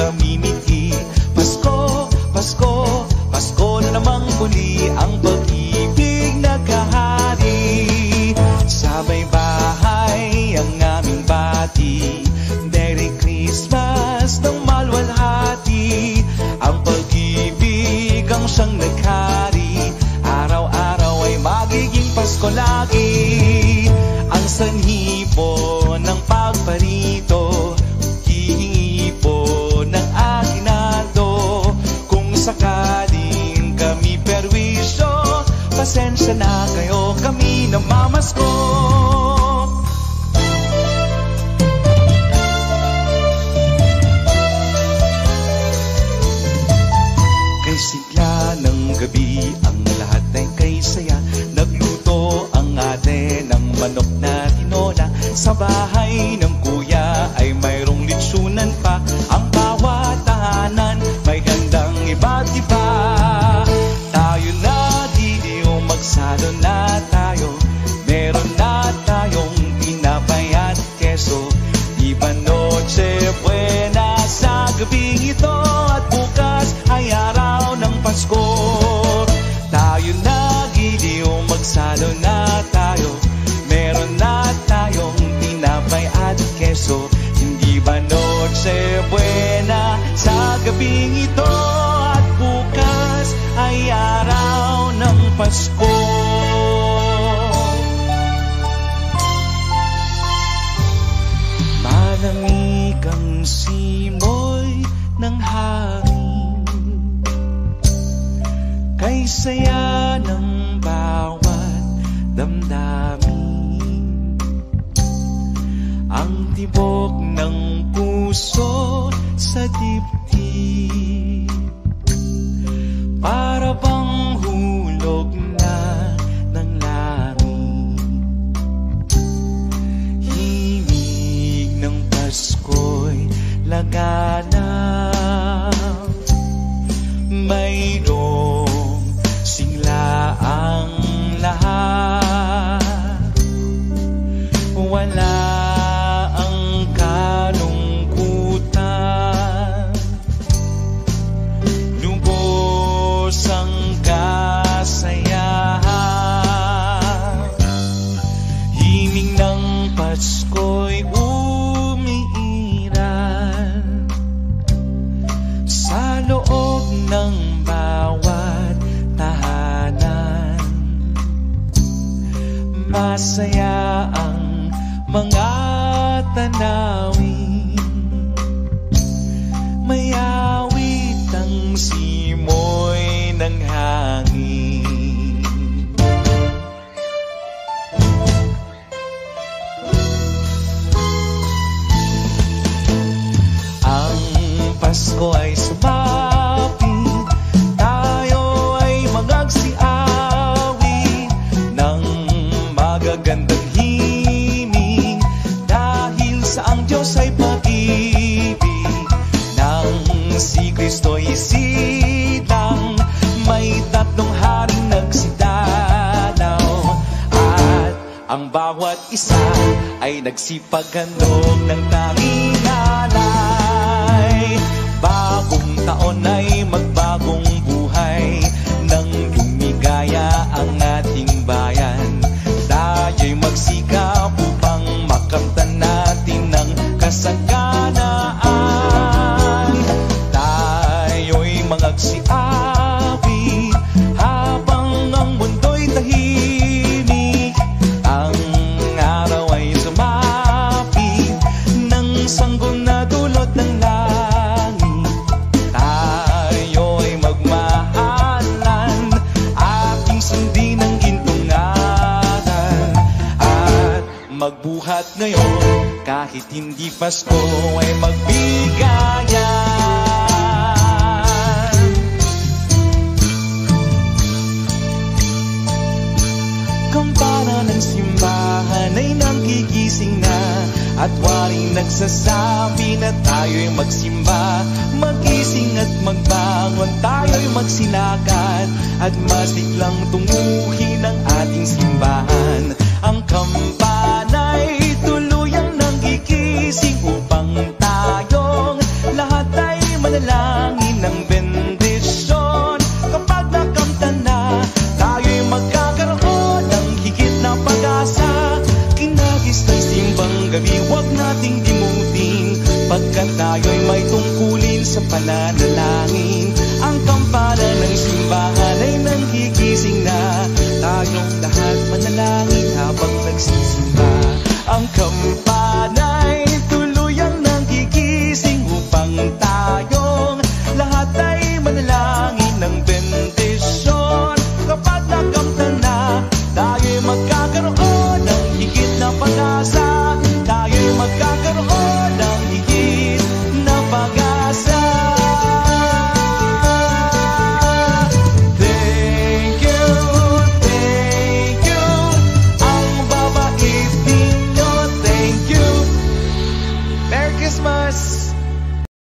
namimiti. Pasko, Pasko, Pasko na namang muli, ang pag-ibig nagkahari. Sa may bahay ang aming bati, Merry Christmas ng malwalhati. Ang pag-ibig ang siyang naghari, araw-araw ay magiging Pasko lagi. Ang sanhi po ng pagparito, hihingi po ng aginaldo. Kung sakaling kami perwisyo, pasensya na kayo, kami namamasko. Kay sigla ng gabi, ang lahat ay kay saya. Nagluto ang ate ng manok na tinola. Sa bahay ng kuya ay mayroong litsunan pa. Ang bawat tahanan may handang iba't iba. Tayo na dito, magsalo na tayo. Meron na tayong tinapay at keso. Iba noche buena sa gabing ito, at bukas ay araw ng Pasko. Tayo na dito, magsalo na tayo. Meron na tayong tinapay at keso. Hindi ba noche buena sa gabing ito, at bukas ay araw ng Pasko. Malamig ang simoy ng hangin, kay saya ng bawat damdamin. Ang tibok ng puso sa dibdib, para bang hulog na ng langit. Himig ng Pasko'y laganap, mayroong sigla ang lahat. Wala ang kalungkutan, lubos ang kasayahan. Himig ng Pasko'y umiiral sa loob ng bawat tahanan. Masaya ang mga tanawin, may awit ang simoy ng hangin. Ang Pasko ay sumapit, tayo ay magagsiawit ng magagandang himig, dahil sa ang Diyos ay pag-ibig. Nang si Kristo'y silang, may tatlong haring nagsidalaw, at ang bawat isa ay nagsipaghandog ng tanging alay. Bagong taon ay magbagong buhay, nang lumigaya ang ating bayan. Tayo'y magsikap upang makamtan natin ang kasaganaan. Tayo'y magsiawit habang ang mundo'y tahimik. Ang araw ay sumapit ng sanggol na dulot ng langit. Tayo'y magmahalan, ating sundin ng gintong aral, at magbuhat ngayon kahit hindi Pasko ay magbigayan. Kampana ng simbahan ay nanggigising na, at waring nagsasabi na tayo'y magsimba. Magising at magbangon, tayo'y magsilakan, at masiglang tunguhin ang ating simbahan. Ang kampana'y tuluyang nanggigising upang tayong lahat ay sa pananalangin. Ang kampana ng simbahan ay nanggigising na. Tayong lahat manalangin habang nagsisimba. Ang kampana'y tuluyang nanggigising upang tayong lahat ay manalangin ng bendisyon. Kapag nakamtan na, tayo'y magkakaroon